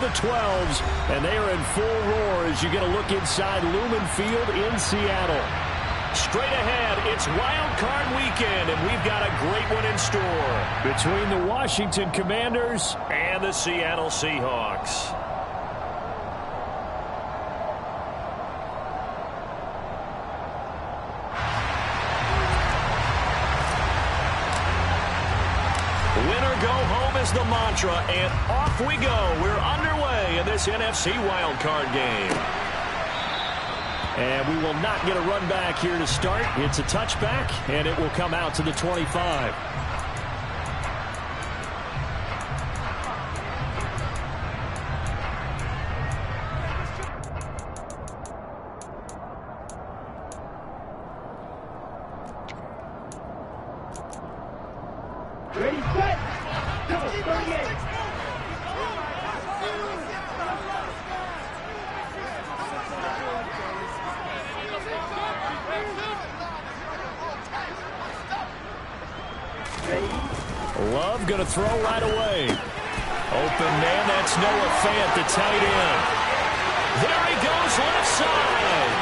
the 12s, and they are in full roar as you get a look inside Lumen Field in Seattle. Straight ahead, it's Wild Card Weekend, and we've got a great one in store between the Washington Commanders and the Seattle Seahawks. Winner go home is the mantra, and off we go. We're underway in this NFC Wild Card game. And we will not get a run back here to start. It's a touchback, and it will come out to the 25. Ready, set, go, 38. Love going to throw right away. Open man, that's Noah Fant, the tight end. There he goes, left side.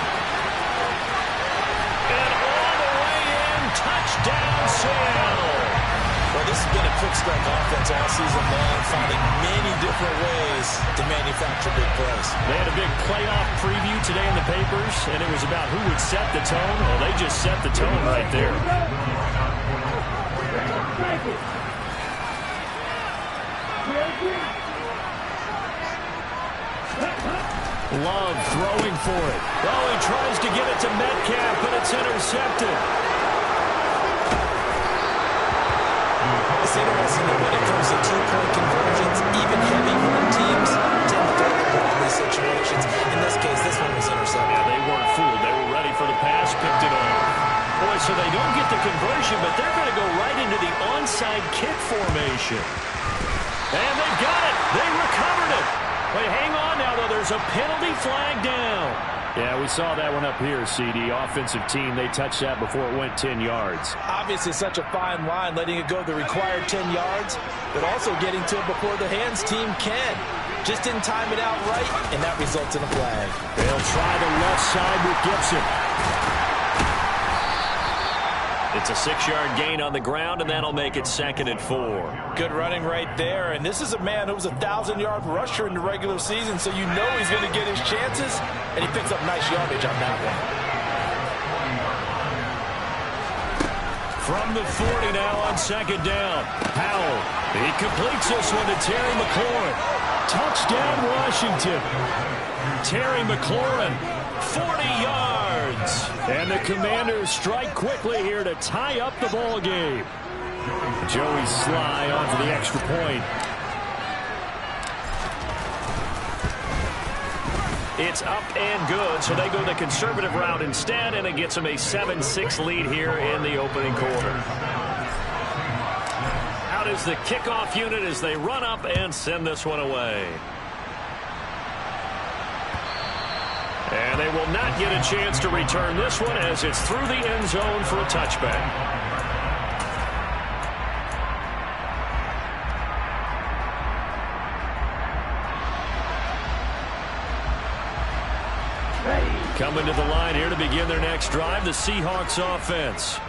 And all the way in, touchdown Seattle. Well, this has been a quick strike offense all season long, finding many different ways to manufacture big plays. They had a big playoff preview today in the papers, and it was about who would set the tone. Well, they just set the tone right there. Love throwing for it. Oh, he tries to get it to Metcalf, but it's intercepted. It's interesting that when it comes to two-point conversions, even heavy-run teams tend to throw the ball in these situations. In this case, this one was intercepted. Yeah, they weren't fooled. They were ready for the pass, picked it off. Boy, so they don't get the conversion, but they're going to go right into the onside kick formation. And they've got it. They recovered it. Wait, hang on now, though. There's a penalty flag down. Yeah, we saw that one up here, CD. Offensive team, they touched that before it went 10 yards. Obviously, such a fine line, letting it go the required 10 yards, but also getting to it before the hands team can. Just didn't time it out right, and that results in a flag. They'll try the left side with Gibson. It's a 6-yard gain on the ground, and that'll make it 2nd and 4. Good running right there, and this is a man who was a 1,000-yard rusher in the regular season, so you know he's going to get his chances, and he picks up nice yardage on that one. From the 40 now on 2nd down. Powell, he completes this one to Terry McLaurin. Touchdown, Washington. Terry McLaurin, 40 yards. And the Commanders strike quickly here to tie up the ball game. Joey Sly on for the extra point. It's up and good, so they go the conservative route instead, and it gets them a 7-6 lead here in the opening quarter. Out is the kickoff unit as they run up and send this one away. And they will not get a chance to return this one as it's through the end zone for a touchback. Coming to the line here to begin their next drive, the Seahawks offense.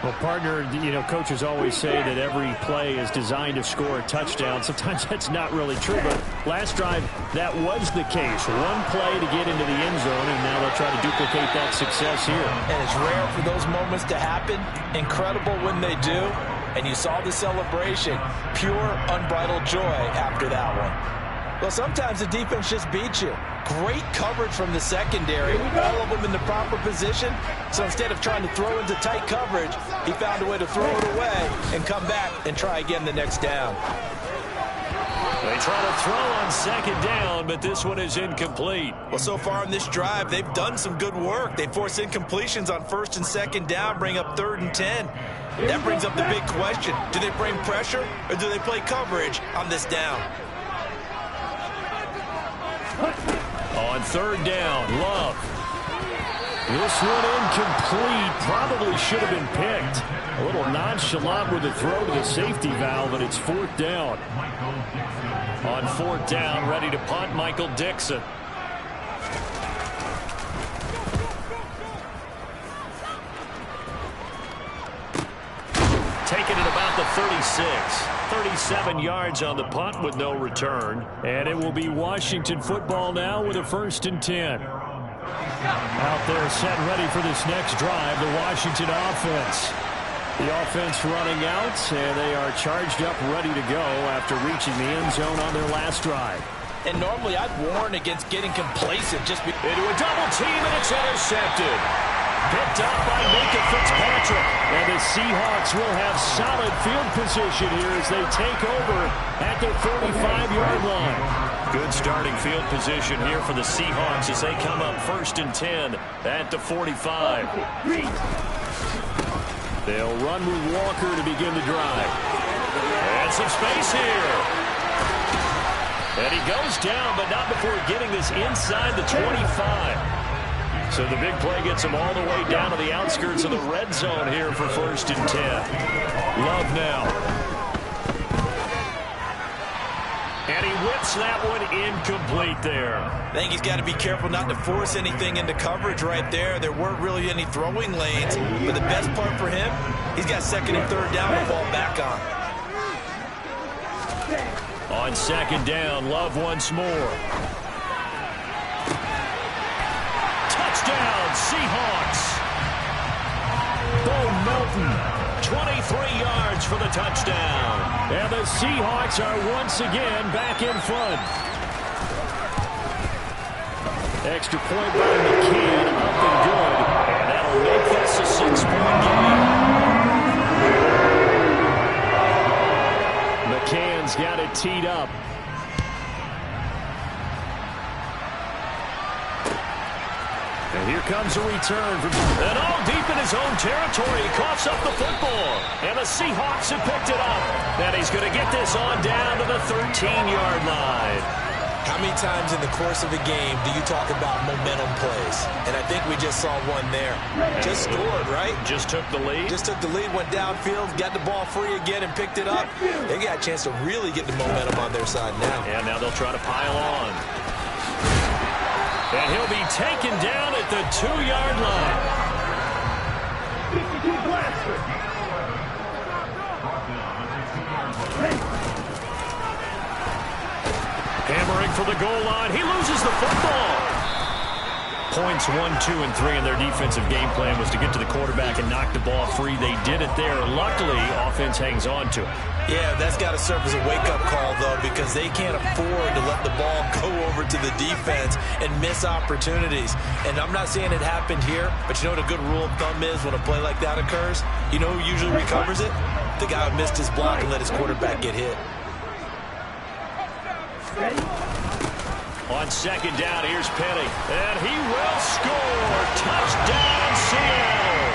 Well, partner, you know, coaches always say that every play is designed to score a touchdown. Sometimes that's not really true, but last drive, that was the case. One play to get into the end zone, and now they'll try to duplicate that success here. And it's rare for those moments to happen. Incredible when they do. And you saw the celebration. Pure, unbridled joy after that one. Well, sometimes the defense just beats you. Great coverage from the secondary, all of them in the proper position. So instead of trying to throw into tight coverage, he found a way to throw it away and come back and try again the next down. They try to throw on 2nd down, but this one is incomplete. Well, so far in this drive, they've done some good work. They force incompletions on 1st and 2nd down, bring up 3rd and 10. That brings up the big question. Do they bring pressure or do they play coverage on this down? On 3rd down, Love. This one incomplete. Probably should have been picked. A little nonchalant with the throw to the safety valve, and it's 4th down. On 4th down, ready to punt, Michael Dixon. Taking it about the 36. 37 yards on the punt with no return. And it will be Washington football now with a 1st and 10. Out there set ready for this next drive, the Washington offense. The offense running out, and they are charged up, ready to go after reaching the end zone on their last drive. And normally I'd warn against getting complacent. Into a double team, and it's intercepted. Picked up by Minka Fitzpatrick. And the Seahawks will have solid field position here as they take over at their 45-yard line. Good starting field position here for the Seahawks as they come up 1st and 10 at the 45. They'll run with Walker to begin the drive. And some space here. And he goes down, but not before getting this inside the 25. So the big play gets him all the way down to the outskirts of the red zone here for 1st and 10. Love now. And he whips that one incomplete there. I think he's got to be careful not to force anything into coverage right there. There weren't really any throwing lanes. But the best part for him, he's got 2nd and 3rd down to fall back on. On 2nd down, Love once more. Touchdown, Seahawks. Bo Melton. 23 yards for the touchdown. And the Seahawks are once again back in front. Extra point by McCann, up and good. And that'll make this a 6-point game. McCann's got it teed up. And here comes a return from and all deep in his own territory. He coughs up the football. And the Seahawks have picked it up. And he's going to get this on down to the 13-yard line. How many times in the course of a game do you talk about momentum plays? And I think we just saw one there. Just scored, right? Just took the lead. Just took the lead, went downfield, got the ball free again and picked it up. They got a chance to really get the momentum on their side now. And now they'll try to pile on. And he'll be taken down at the 2-yard line. Hammering for the goal line. He loses the football. Points 1, 2, and 3 in their defensive game plan was to get to the quarterback and knock the ball free. They did it there. Luckily, offense hangs on to it. Yeah, that's got to serve as a wake-up call, though, because they can't afford to let the ball go over to the defense and miss opportunities. And I'm not saying it happened here, but you know what a good rule of thumb is when a play like that occurs? You know who usually recovers it? The guy who missed his block and let his quarterback get hit. On 2nd down, here's Penny. And he will score. Touchdown, Seattle.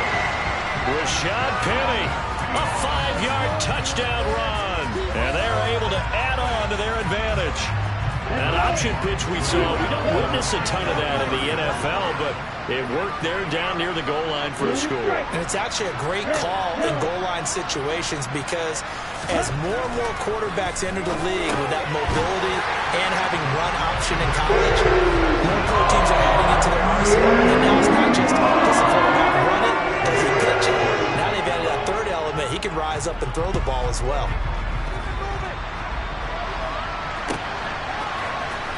Rashad Penny, a 5-yard touchdown run. And they're able to add on to their advantage. That option pitch we saw, we don't witness a ton of that in the NFL, but it worked there down near the goal line for a score. And it's actually a great call in goal line situations because as more and more quarterbacks enter the league with that mobility and having run option in college, more pro teams are adding it to their arsenal. And now it's not just, does the quarterback run it? Does he catch it? Now they've added that third element. He can rise up and throw the ball as well.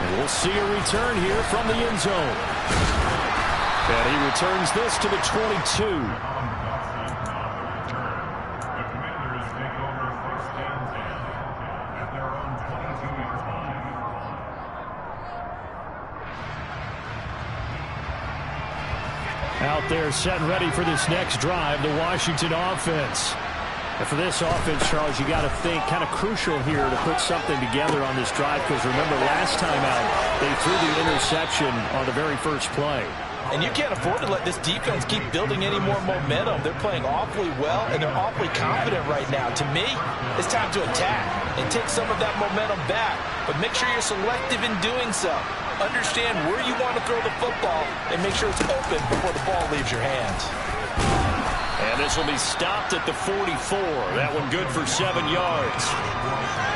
And we'll see a return here from the end zone. And he returns this to the 22. Out there set and ready for this next drive, the Washington offense. And for this offense, Charles, you got to think kind of crucial here to put something together on this drive because remember last time out, they threw the interception on the very first play. And you can't afford to let this defense keep building any more momentum. They're playing awfully well, and they're awfully confident right now. To me, it's time to attack and take some of that momentum back. But make sure you're selective in doing so. Understand where you want to throw the football and make sure it's open before the ball leaves your hands. And this will be stopped at the 44. That one good for 7 yards.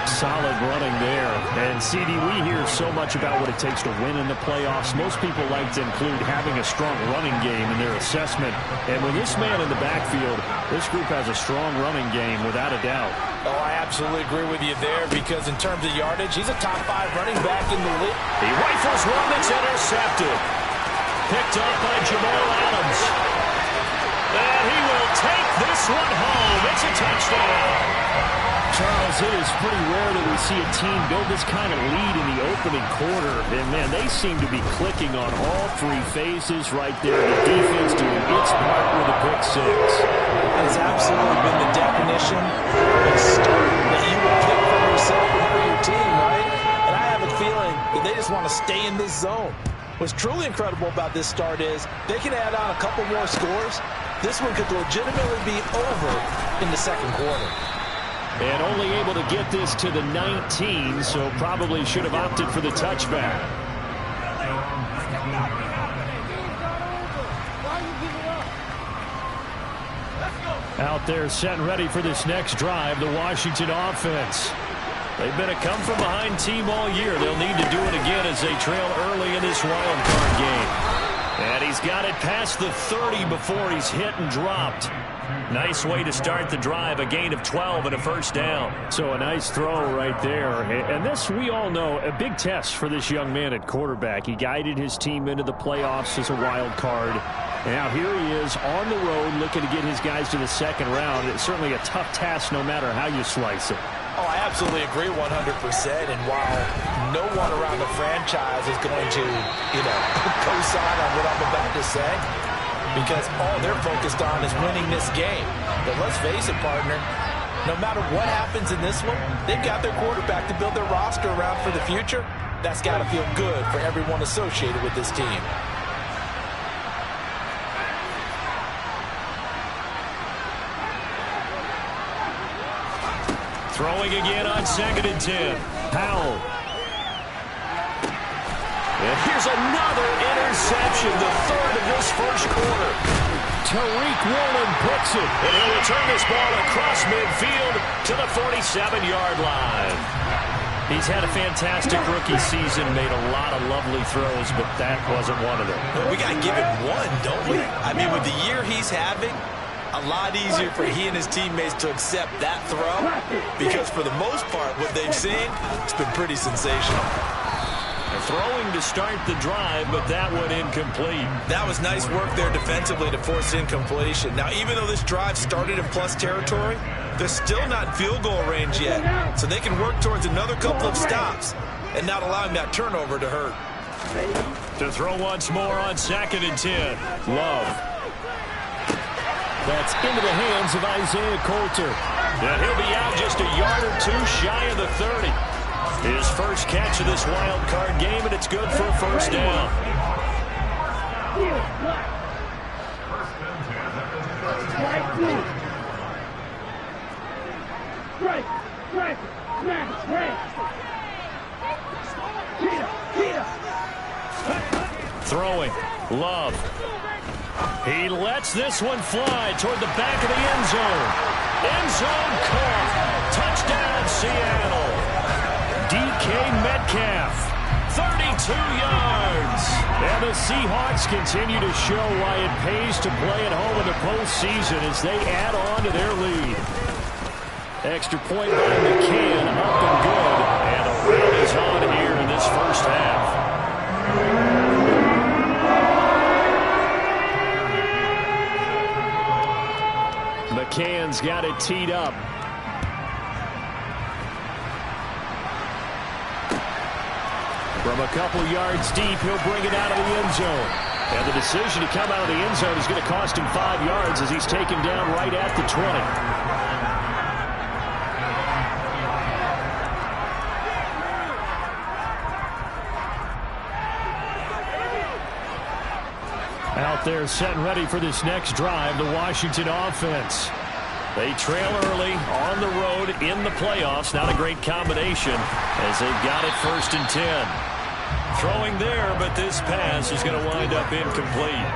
Solid running there. And, CD, we hear so much about what it takes to win in the playoffs. Most people like to include having a strong running game in their assessment. And with this man in the backfield, this group has a strong running game without a doubt. Oh, I absolutely agree with you there because in terms of yardage, he's a top 5 running back in the league. He rifles one that's intercepted. Picked up by Jamal Adams. And he will take this one home. It's a touchdown. Charles, it is pretty rare that we see a team build this kind of lead in the opening quarter. And, man, they seem to be clicking on all 3 phases right there. The defense doing its part with a pick 6. It's absolutely been the definition of a start that you would pick for yourself and for your team, right? And I have a feeling that they just want to stay in this zone. What's truly incredible about this start is they can add on a couple more scores. This one could legitimately be over in the second quarter. And only able to get this to the 19, so probably should have opted for the touchback. Out there set and ready for this next drive, the Washington offense. They've been a come-from-behind team all year. They'll need to do it again as they trail early in this wild card game. And he's got it past the 30 before he's hit and dropped. Nice way to start the drive, a gain of 12 and a first down. So a nice throw right there. And this, we all know, a big test for this young man at quarterback. He guided his team into the playoffs as a wild card. And now here he is on the road looking to get his guys to the second round. It's certainly a tough task no matter how you slice it. Oh, I absolutely agree 100%. And while no one around the franchise is going to, co-sign on what I'm about to say, because all they're focused on is winning this game. But let's face it, partner, no matter what happens in this one, they've got their quarterback to build their roster around for the future. That's got to feel good for everyone associated with this team. Throwing again on 2nd and 10. Powell. And here's another interception, the third of this first quarter. Tariq Woolen picks it, and he'll return this ball across midfield to the 47-yard line. He's had a fantastic rookie season, made a lot of lovely throws, but that wasn't one of them. We got to give him one, don't we? I mean, with the year he's having, a lot easier for he and his teammates to accept that throw because for the most part, what they've seen, it's been pretty sensational. Throwing to start the drive, but that one incomplete. That was nice work there defensively to force incompletion. Now, even though this drive started in plus territory, they're still not in field goal range yet. So they can work towards another couple of stops and not allowing that turnover to hurt. To throw once more on 2nd and 10. Love. That's into the hands of Isaiah Coulter. And he'll be out just a yard or 2 shy of the 30. His first catch of this wild card game, and it's good for a first down. Throwing. Love. He lets this one fly toward the back of the end zone. End zone caught. Touchdown, Seattle. DK Metcalf, 32 yards. And the Seahawks continue to show why it pays to play at home in the postseason as they add on to their lead. Extra point by McCann, up and good. And the round is on here in this first half. McCann's got it teed up. From a couple yards deep, he'll bring it out of the end zone. And the decision to come out of the end zone is going to cost him 5 yards as he's taken down right at the 20. Out there set and ready for this next drive, the Washington offense. They trail early on the road in the playoffs. Not a great combination as they've got it 1st and 10. Throwing there, but this pass is going to wind up incomplete.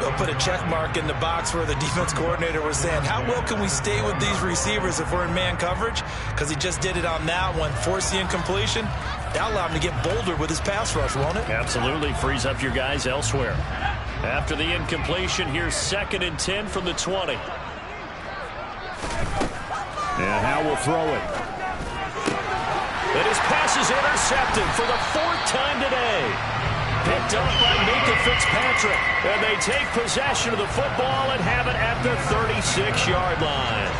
They'll put a check mark in the box where the defense coordinator was saying, how well can we stay with these receivers if we're in man coverage? Because he just did it on that one, force the incompletion. That'll allow him to get bolder with his pass rush, won't it? Absolutely. Frees up your guys elsewhere. After the incompletion, here's 2nd and 10 from the 20. And how will throw it. And his pass is intercepted for the 4th time today. Picked up by Minka Fitzpatrick. And they take possession of the football and have it at the 36-yard line.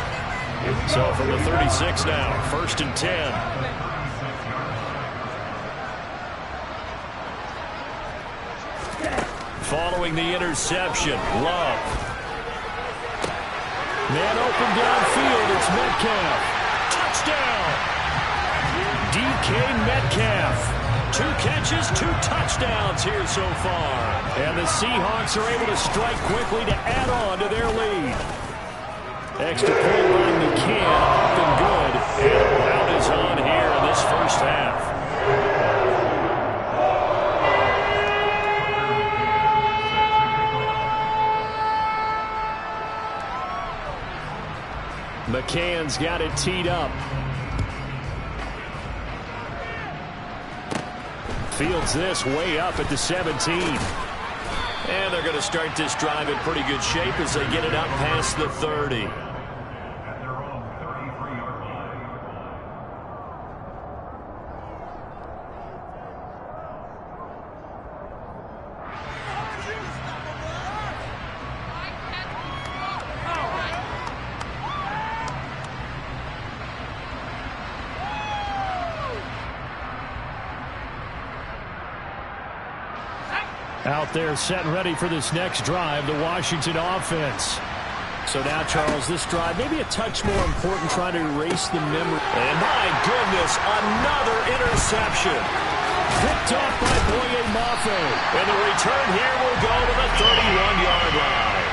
So from the 36 now, 1st and 10. Following the interception, Love. Man open downfield, it's Metcalf. Touchdown! DK Metcalf. 2 catches, 2 touchdowns here so far. And the Seahawks are able to strike quickly to add on to their lead. Extra point by McCann, up and good. And a rout is on here in this first half. McCann's got it teed up. Fields this way up at the 17. And they're going to start this drive in pretty good shape as they get it out past the 30. Out there set and ready for this next drive, the Washington offense. So now, Charles, this drive maybe a touch more important, trying to erase the memory. And my goodness, another interception. Picked off by Boye Mafe. And the return here will go to the 31-yard line.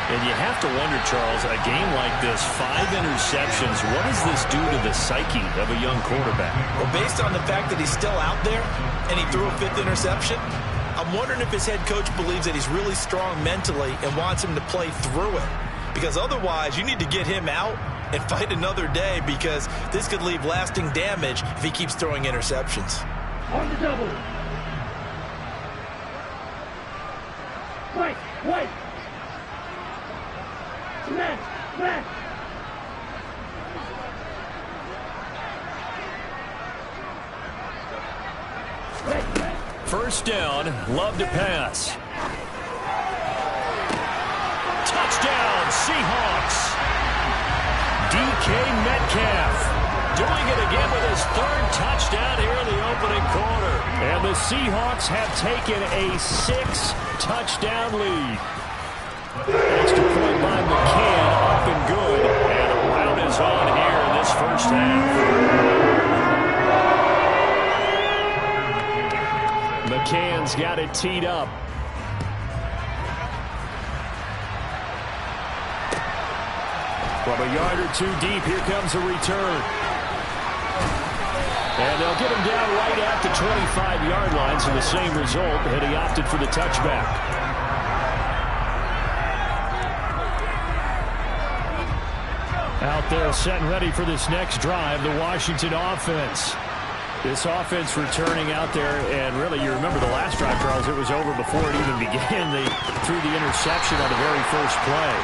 And you have to wonder, Charles, a game like this, 5 interceptions, what does this do to the psyche of a young quarterback? Well, based on the fact that he's still out there and he threw a 5th interception, I'm wondering if his head coach believes that he's really strong mentally and wants him to play through it. Because otherwise, you need to get him out and fight another day, because this could leave lasting damage if he keeps throwing interceptions. On the double. White. Smash. First down, Love to pass. Touchdown, Seahawks. DK Metcalf doing it again with his 3rd touchdown here in the opening quarter. And the Seahawks have taken a 6-touchdown lead. Extra point by McCann, up and good. And a rout is on here in this first half. McCann's got it teed up. From a yard or 2 deep, here comes a return. And they'll get him down right at the 25-yard line, so the same result, and he opted for the touchback. Out there set and ready for this next drive, the Washington offense. This offense returning out there, and really, you remember the last drive, Charles, it was over before it even began. They threw the interception on the very first play.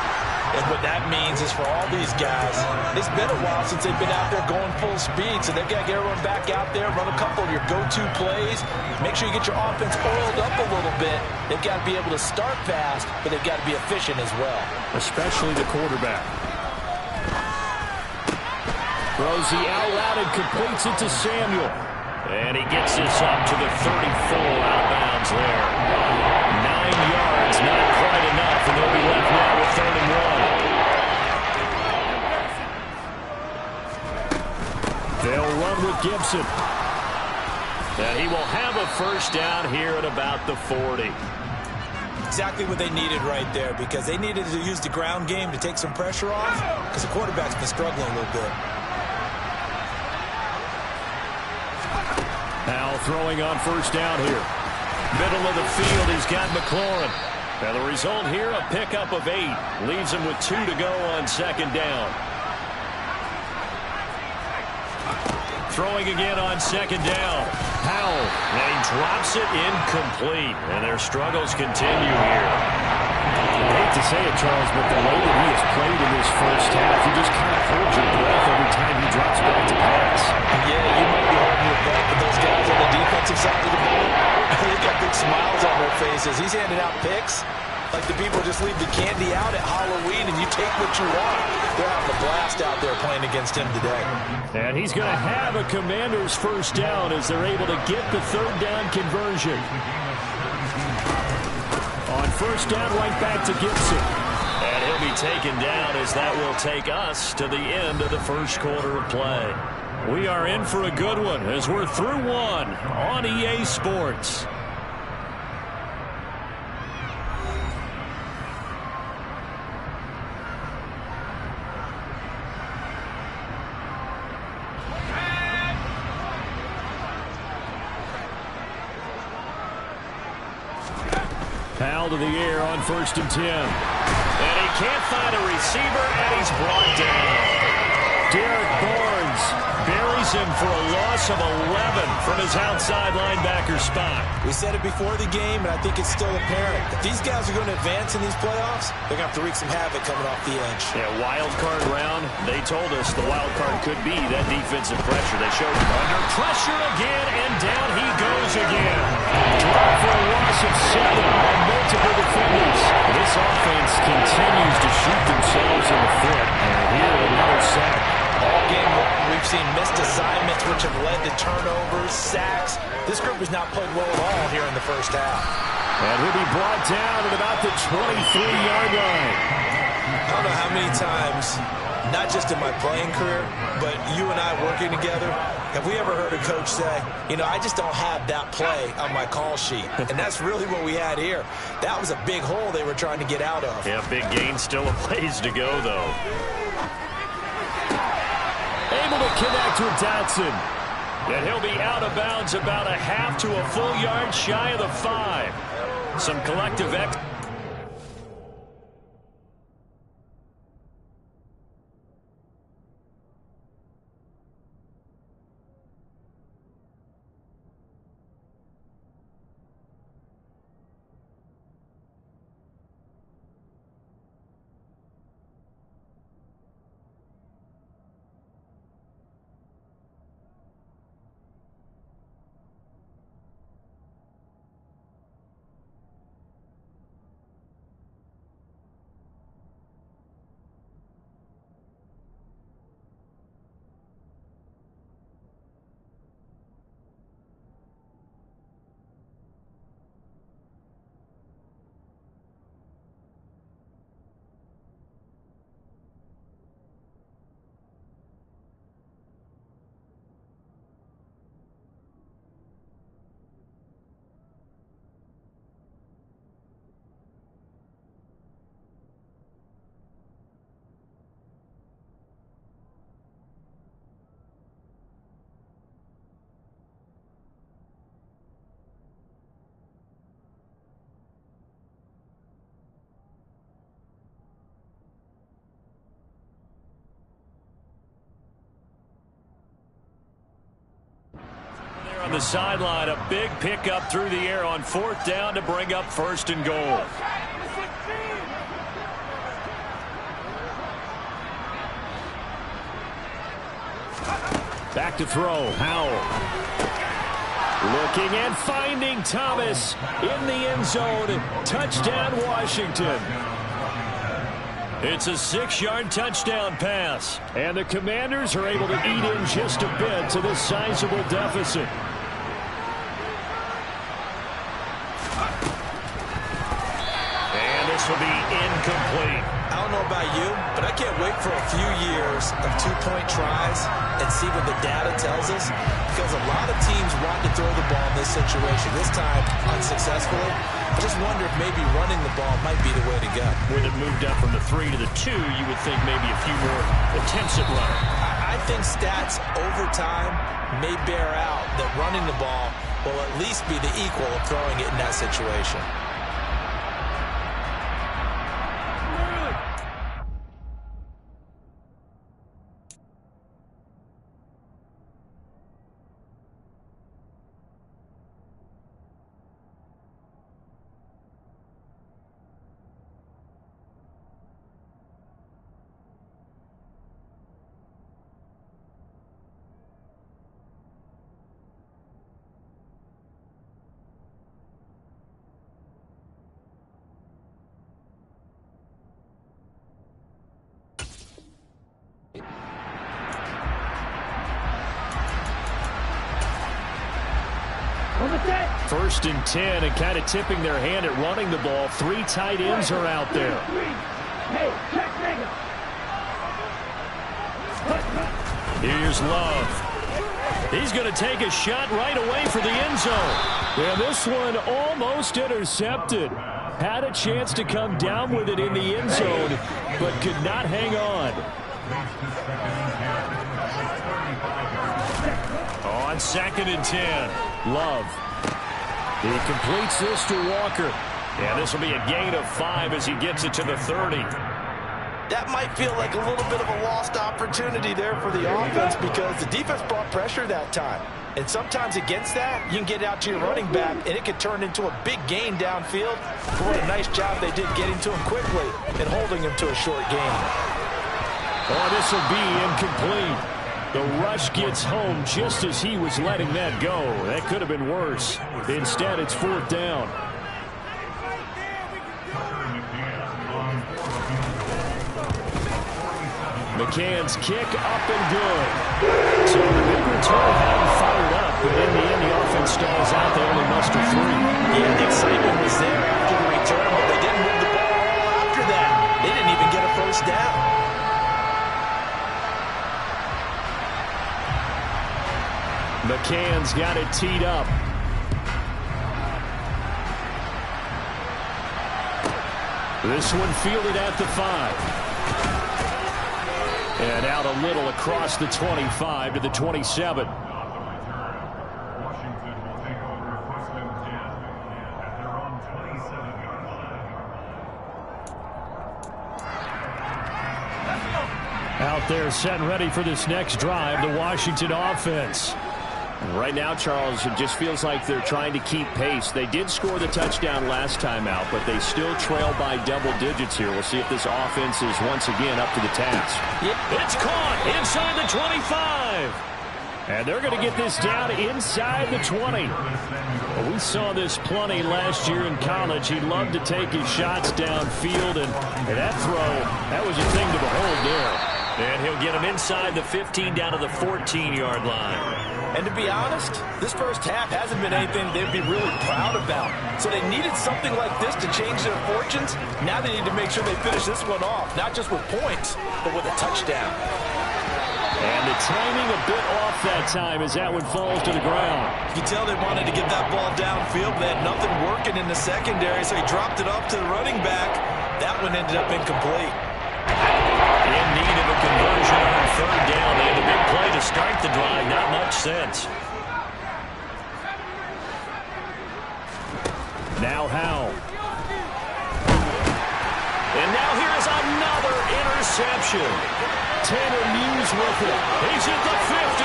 And what that means is for all these guys, it's been a while since they've been out there going full speed, so they've got to get everyone back out there, run a couple of your go-to plays, make sure you get your offense oiled up a little bit. They've got to be able to start fast, but they've got to be efficient as well. Especially the quarterback. Throws the out route and completes it to Samuel. And he gets this up to the 34 outbounds there. 9 yards, not quite enough, and they'll be left now with 3rd and 1. They'll run with Gibson. And he will have a first down here at about the 40. Exactly what they needed right there, because they needed to use the ground game to take some pressure off, because the quarterback's been struggling a little bit. Now throwing on first down here. Middle of the field, he's got McLaurin. Now the result here, a pickup of 8. Leaves him with 2 to go on second down. Throwing again on second down. Powell, and he drops it incomplete. And their struggles continue here. I hate to say it, Charles, but the way that he has played in this first half, you just kind of hold your breath every time he drops back to pass. Yeah, you might be holding your breath, but those guys on the defensive side of the ball, they got big smiles on their faces. He's handing out picks like the people just leave the candy out at Halloween and you take what you want. They're having a blast out there playing against him today. And he's going to have a Commanders first down as they're able to get the third down conversion. On first down, right back to Gibson. And he'll be taken down as that will take us to the end of the first quarter of play. We are in for a good one as we're through one on EA Sports. Powell to the air on first and 10. And he can't find a receiver, and he's brought down. Derek Barnes buries him for a loss of 11 from his outside linebacker spot. We said it before the game, and I think it's still apparent. If these guys are going to advance in these playoffs, they're going to have to wreak some havoc coming off the edge. Yeah, wild card round. They told us the wild card could be that defensive pressure. They showed under pressure again, and down he goes again. Dropped for a loss of 7 by multiple defenders. This offense continues to shoot themselves in the foot. And here, another sack. All game long, we've seen missed assignments, which have led to turnovers, sacks. This group has not played well at all here in the first half. And he'll be brought down at about the 23-yard line. I don't know how many times, not just in my playing career, but you and I working together, have we ever heard a coach say, you know, I just don't have that play on my call sheet. And that's really what we had here. That was a big hole they were trying to get out of. Yeah, big gain, still a ways to go, though. Able to connect with Dotson. And he'll be out of bounds about a half to a full yard shy of the 5. Some collective on the sideline, a big pickup through the air on fourth down to bring up first and goal. Back to throw, Powell. Looking and finding Thomas in the end zone. Touchdown, Washington. It's a 6-yard touchdown pass. And the Commanders are able to eat in just a bit to this sizable deficit. And this will be incomplete. I don't know about you, but I can't wait for a few years of two-point tries and see what the data tells us, because a lot of teams want to throw the ball in this situation. This time, unsuccessfully. I just wonder if maybe running the ball might be the way to go. With it moved up from the 3 to the 2, you would think maybe a few more attempts at running. I think stats over time may bear out that running the ball will at least be the equal of throwing it in that situation. First and 10, and kind of tipping their hand at running the ball. 3 tight ends are out there. Here's Love. He's going to take a shot right away for the end zone. And this one almost intercepted. Had a chance to come down with it in the end zone, but could not hang on. On 2nd and 10, Love. He completes this to Walker. And this will be a gain of 5 as he gets it to the 30. That might feel like a little bit of a lost opportunity there for the offense, because the defense brought pressure that time. And sometimes against that, you can get out to your running back, and it could turn into a big gain downfield. But what a nice job they did getting to him quickly and holding him to a short gain. Oh, this will be incomplete. The rush gets home just as he was letting that go. That could have been worse. Instead, it's 4th down. McCann's kick up and good. So the big return had him fired up, but in the end, the offense stalls out. They only muster 3. Yeah, the excitement was there after the return, but they didn't move the ball after that. They didn't even get a first down. McCann's got it teed up. This one fielded at the 5. And out a little across the 25 to the 27. Out there set and ready for this next drive, the Washington offense. Right now, Charles, it just feels like they're trying to keep pace. They did score the touchdown last time out, but they still trail by double digits here. We'll see if this offense is once again up to the task. It's caught inside the 25. And they're going to get this down inside the 20. Well, we saw this plenty last year in college. He loved to take his shots downfield, and that throw, that was a thing to behold there. And he'll get him inside the 15 down to the 14-yard line. And to be honest, this first half hasn't been anything they'd be really proud about. So they needed something like this to change their fortunes. Now they need to make sure they finish this one off, not just with points, but with a touchdown. And the timing a bit off that time as that one falls to the ground. You can tell they wanted to get that ball downfield. They had nothing working in the secondary, so he dropped it off to the running back. That one ended up incomplete. In need of a conversion on 3rd down. They had a big play to start the drive. Not much sense. Now Howe. And now here is another interception. Tanner Muse with it. He's at the 50,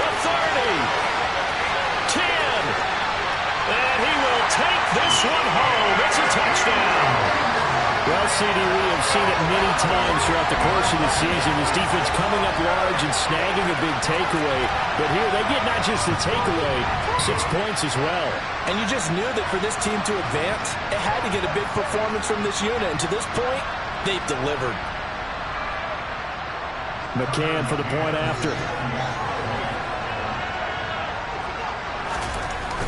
the 30, 10. And he will take this one home. It's a touchdown. Well, CD, we have seen it many times throughout the course of the season. This defense coming up large and snagging a big takeaway. But here they get not just the takeaway, 6 points as well. And you just knew that for this team to advance, it had to get a big performance from this unit. And to this point, they've delivered. McCann for the point after.